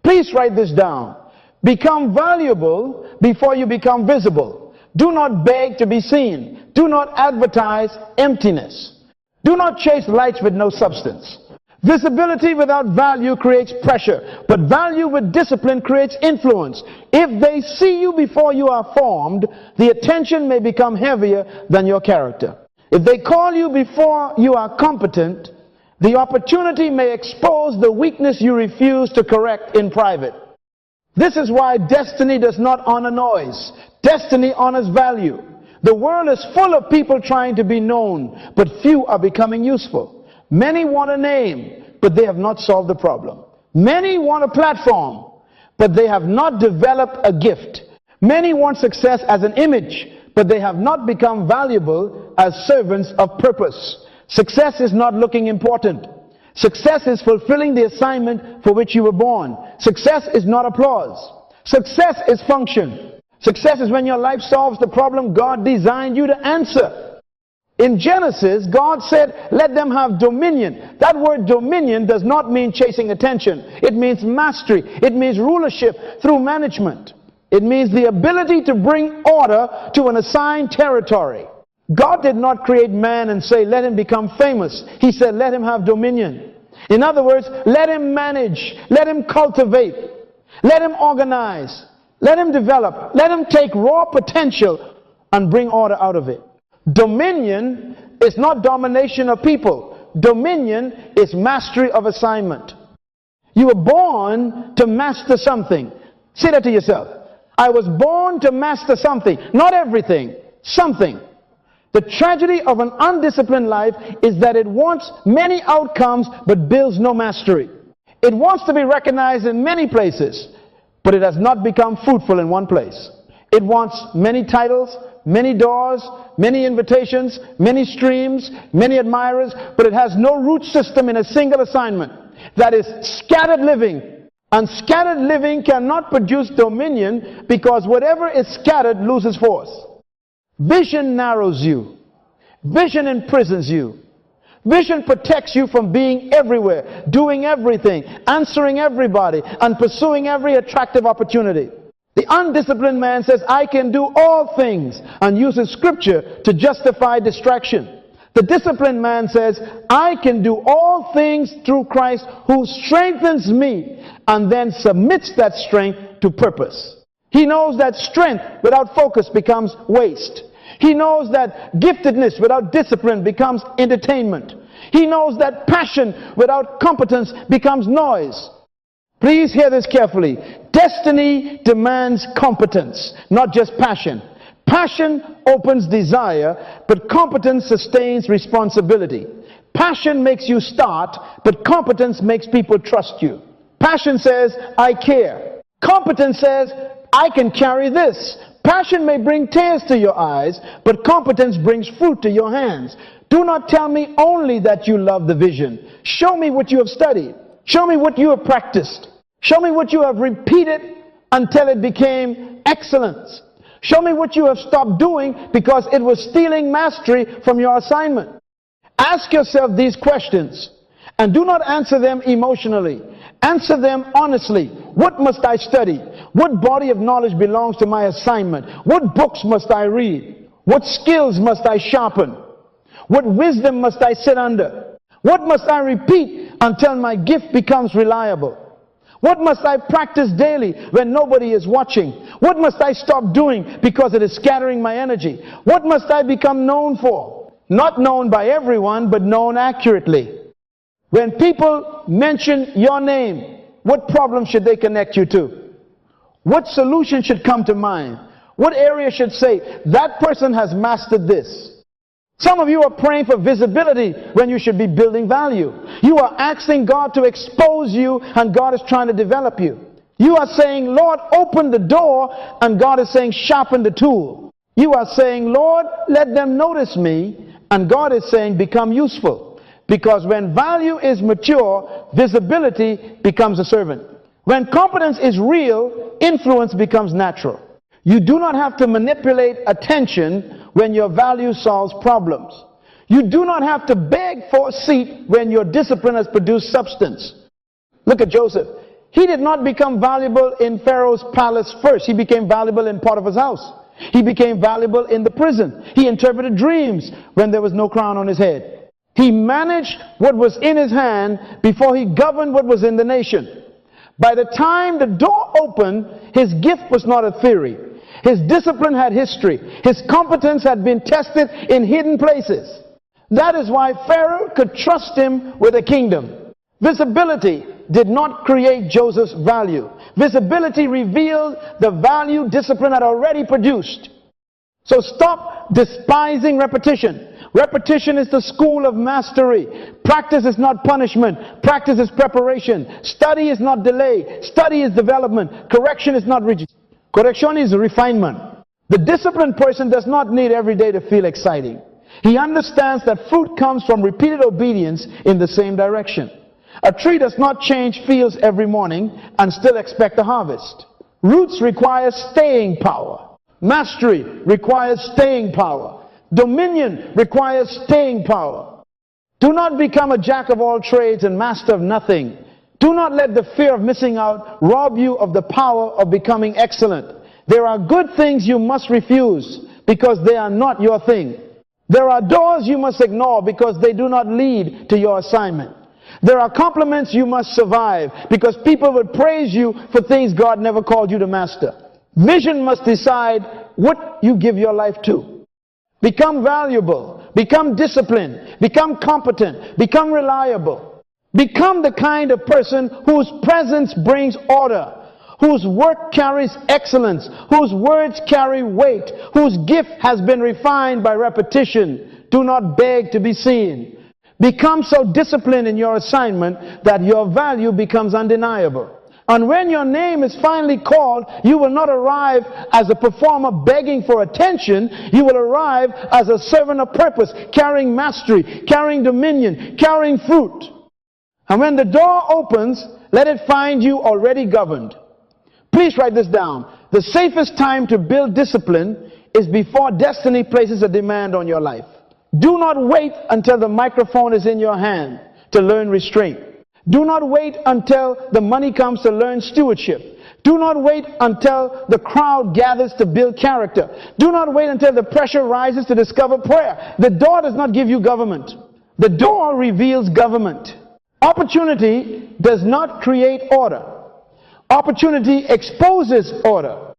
Please write this down. Become valuable before you become visible. Do not beg to be seen. Do not advertise emptiness. Do not chase lights with no substance. Visibility without value creates pressure, but value with discipline creates influence. If they see you before you are formed, the attention may become heavier than your character. If they call you before you are competent, the opportunity may expose the weakness you refuse to correct in private. This is why destiny does not honor noise. Destiny honors value. The world is full of people trying to be known, but few are becoming useful. Many want a name, but they have not solved the problem. Many want a platform, but they have not developed a gift. Many want success as an image, but they have not become valuable as servants of purpose. Success is not looking important. Success is fulfilling the assignment for which you were born. Success is not applause. Success is function. Success is when your life solves the problem God designed you to answer. In Genesis, God said, let them have dominion. That word dominion does not mean chasing attention. It means mastery. It means rulership through management. It means the ability to bring order to an assigned territory. God did not create man and say, let him become famous. He said, let him have dominion. In other words, let him manage, let him cultivate, let him organize, let him develop, let him take raw potential and bring order out of it. Dominion is not domination of people. Dominion is mastery of assignment. You were born to master something. Say that to yourself. I was born to master something. Not everything, something. The tragedy of an undisciplined life is that it wants many outcomes but builds no mastery. It wants to be recognized in many places, but it has not become fruitful in one place. It wants many titles, many doors, many invitations, many streams, many admirers, but it has no root system in a single assignment. That is scattered living. And scattered living cannot produce dominion because whatever is scattered loses force. Vision narrows you. Vision imprisons you. Vision protects you from being everywhere, doing everything, answering everybody, and pursuing every attractive opportunity. The undisciplined man says, I can do all things, and uses scripture to justify distraction. The disciplined man says, I can do all things through Christ who strengthens me, and then submits that strength to purpose. He knows that strength without focus becomes waste. He knows that giftedness without discipline becomes entertainment. He knows that passion without competence becomes noise. Please hear this carefully. Destiny demands competence, not just passion. Passion opens desire, but competence sustains responsibility. Passion makes you start, but competence makes people trust you. Passion says, I care. Competence says, I can carry this. Passion may bring tears to your eyes, but competence brings fruit to your hands. Do not tell me only that you love the vision. Show me what you have studied. Show me what you have practiced. Show me what you have repeated until it became excellence. Show me what you have stopped doing because it was stealing mastery from your assignment. Ask yourself these questions and do not answer them emotionally. Answer them honestly. What must I study? What body of knowledge belongs to my assignment? What books must I read? What skills must I sharpen? What wisdom must I sit under? What must I repeat until my gift becomes reliable? What must I practice daily when nobody is watching? What must I stop doing because it is scattering my energy? What must I become known for? Not known by everyone, but known accurately. When people mention your name, what problem should they connect you to? What solution should come to mind? What area should say, that person has mastered this? Some of you are praying for visibility when you should be building value. You are asking God to expose you, and God is trying to develop you. You are saying, Lord, open the door, and God is saying, sharpen the tool. You are saying, Lord, let them notice me, and God is saying, become useful. Because when value is mature, visibility becomes a servant. When competence is real, influence becomes natural. You do not have to manipulate attention when your value solves problems. You do not have to beg for a seat when your discipline has produced substance. Look at Joseph. He did not become valuable in Pharaoh's palace first. He became valuable in Potiphar's house. He became valuable in the prison. He interpreted dreams when there was no crown on his head. He managed what was in his hand before he governed what was in the nation. By the time the door opened, his gift was not a theory. His discipline had history. His competence had been tested in hidden places. That is why Pharaoh could trust him with a kingdom. Visibility did not create Joseph's value. Visibility revealed the value discipline had already produced. So stop despising repetition. Repetition is the school of mastery. Practice is not punishment. Practice is preparation. Study is not delay. Study is development. Correction is not rigid. Correction is refinement. The disciplined person does not need every day to feel exciting. He understands that fruit comes from repeated obedience in the same direction. A tree does not change fields every morning and still expect a harvest. Roots require staying power. Mastery requires staying power. Dominion requires staying power. Do not become a jack of all trades and master of nothing. Do not let the fear of missing out rob you of the power of becoming excellent. There are good things you must refuse because they are not your thing. There are doors you must ignore because they do not lead to your assignment. There are compliments you must survive because people would praise you for things God never called you to master. Vision must decide what you give your life to. Become valuable, become disciplined, become competent, become reliable. Become the kind of person whose presence brings order, whose work carries excellence, whose words carry weight, whose gift has been refined by repetition. Do not beg to be seen. Become so disciplined in your assignment that your value becomes undeniable. And when your name is finally called, you will not arrive as a performer begging for attention. You will arrive as a servant of purpose, carrying mastery, carrying dominion, carrying fruit. And when the door opens, let it find you already governed. Please write this down. The safest time to build discipline is before destiny places a demand on your life. Do not wait until the microphone is in your hand to learn restraint. Do not wait until the money comes to learn stewardship. Do not wait until the crowd gathers to build character. Do not wait until the pressure rises to discover prayer. The door does not give you government. The door reveals government. Opportunity does not create order. Opportunity exposes order.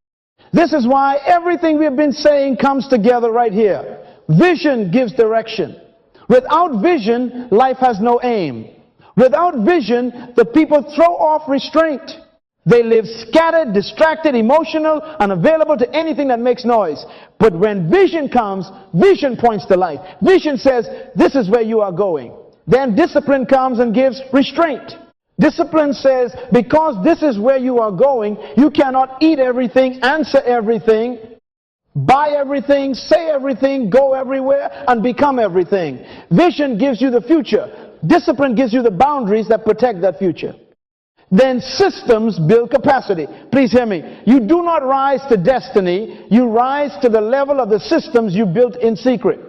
This is why everything we have been saying comes together right here. Vision gives direction. Without vision, life has no aim. Without vision, the people throw off restraint. They live scattered, distracted, emotional, unavailable to anything that makes noise. But when vision comes, vision points to life. Vision says, this is where you are going. Then discipline comes and gives restraint. Discipline says, because this is where you are going, you cannot eat everything, answer everything, buy everything, say everything, go everywhere, and become everything. Vision gives you the future. Discipline gives you the boundaries that protect that future. Then systems build capacity. Please hear me. You do not rise to destiny. You rise to the level of the systems you built in secret.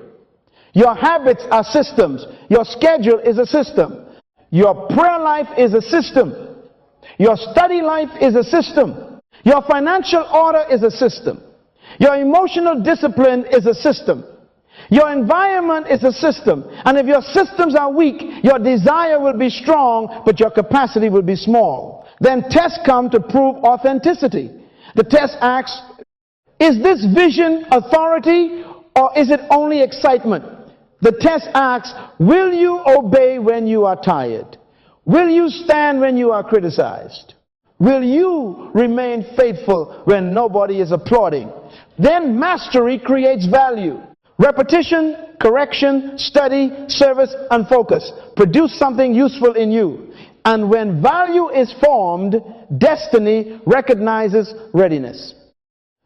Your habits are systems. Your schedule is a system. Your prayer life is a system. Your study life is a system. Your financial order is a system. Your emotional discipline is a system. Your environment is a system. And if your systems are weak, your desire will be strong, but your capacity will be small. Then tests come to prove authenticity. The test asks, is this vision authority or is it only excitement? The test asks, will you obey when you are tired? Will you stand when you are criticized? Will you remain faithful when nobody is applauding? Then mastery creates value. Repetition, correction, study, service, and focus produce something useful in you. And when value is formed, destiny recognizes readiness.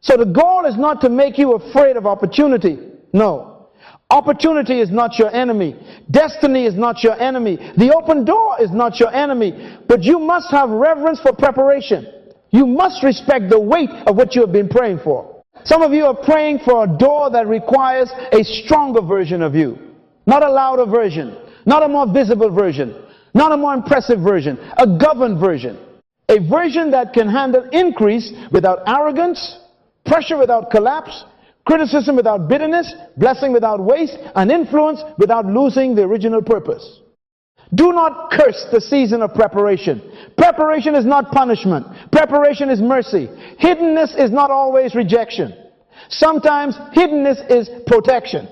So the goal is not to make you afraid of opportunity. No. Opportunity is not your enemy. Destiny is not your enemy. The open door is not your enemy. But you must have reverence for preparation. You must respect the weight of what you have been praying for. Some of you are praying for a door that requires a stronger version of you. Not a louder version. Not a more visible version. Not a more impressive version. A governed version. A version that can handle increase without arrogance, pressure without collapse, criticism without bitterness, blessing without waste, and influence without losing the original purpose. Do not curse the season of preparation. Preparation is not punishment. Preparation is mercy. Hiddenness is not always rejection. Sometimes hiddenness is protection.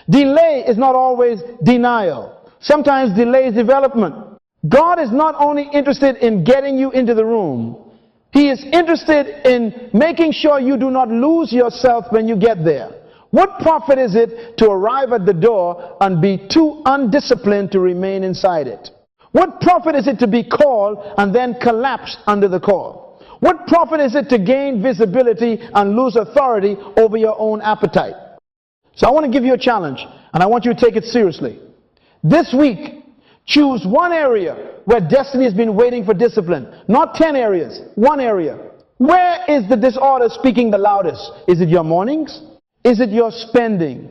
Delay is not always denial. Sometimes delay is development. God is not only interested in getting you into the room, He is interested in making sure you do not lose yourself when you get there. What profit is it to arrive at the door and be too undisciplined to remain inside it? What profit is it to be called and then collapse under the call? What profit is it to gain visibility and lose authority over your own appetite? So I want to give you a challenge, and I want you to take it seriously. This week, choose one area where destiny has been waiting for discipline. Not 10 areas, one area. Where is the disorder speaking the loudest? Is it your mornings? Is it your spending?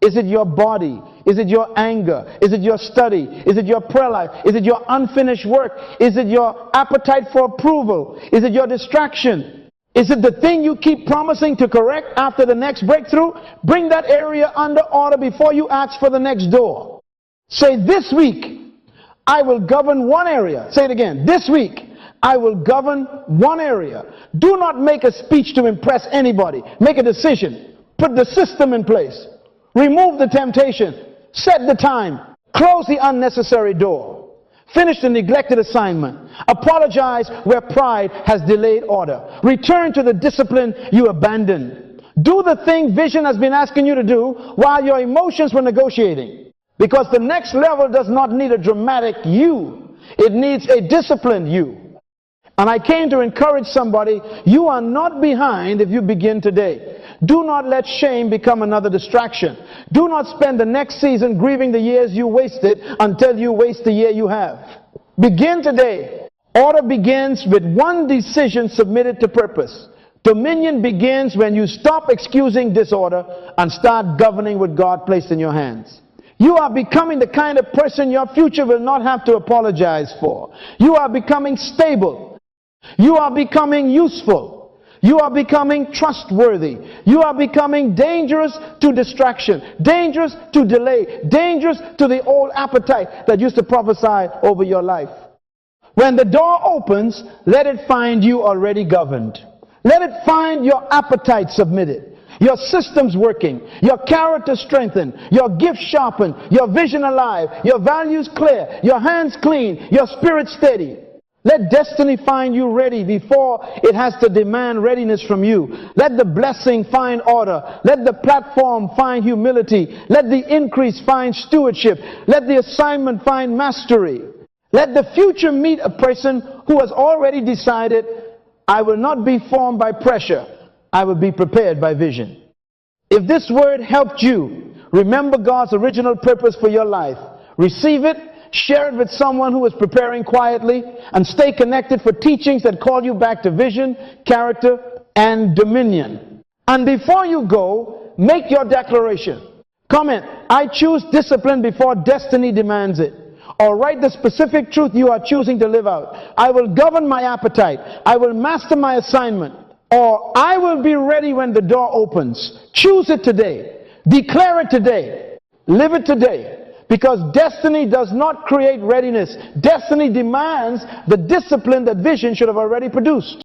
Is it your body? Is it your anger? Is it your study? Is it your prayer life? Is it your unfinished work? Is it your appetite for approval? Is it your distraction? Is it the thing you keep promising to correct after the next breakthrough? Bring that area under order before you ask for the next door. Say, this week, I will govern one area. Say it again. This week, I will govern one area. Do not make a speech to impress anybody. Make a decision. Put the system in place. Remove the temptation. Set the time. Close the unnecessary door. Finish the neglected assignment. Apologize where pride has delayed order. Return to the discipline you abandoned. Do the thing vision has been asking you to do while your emotions were negotiating. Because the next level does not need a dramatic you. It needs a disciplined you. And I came to encourage somebody, you are not behind if you begin today. Do not let shame become another distraction. Do not spend the next season grieving the years you wasted until you waste the year you have. Begin today. Order begins with one decision submitted to purpose. Dominion begins when you stop excusing disorder and start governing what God placed in your hands. You are becoming the kind of person your future will not have to apologize for. You are becoming stable. You are becoming useful. You are becoming trustworthy. You are becoming dangerous to distraction, dangerous to delay, dangerous to the old appetite that used to prophesy over your life. When the door opens, let it find you already governed. Let it find your appetite submitted, your systems working, your character strengthened, your gift sharpened, your vision alive, your values clear, your hands clean, your spirit steady. Let destiny find you ready before it has to demand readiness from you. Let the blessing find order. Let the platform find humility. Let the increase find stewardship. Let the assignment find mastery. Let the future meet a person who has already decided, I will not be formed by pressure. I will be prepared by vision. If this word helped you, remember God's original purpose for your life. Receive it. Share it with someone who is preparing quietly, and stay connected for teachings that call you back to vision, character, and dominion. And before you go, make your declaration. Comment, I choose discipline before destiny demands it. Or write the specific truth you are choosing to live out. I will govern my appetite. I will master my assignment. Or I will be ready when the door opens. Choose it today. Declare it today. Live it today. Because destiny does not create readiness. Destiny demands the discipline that vision should have already produced.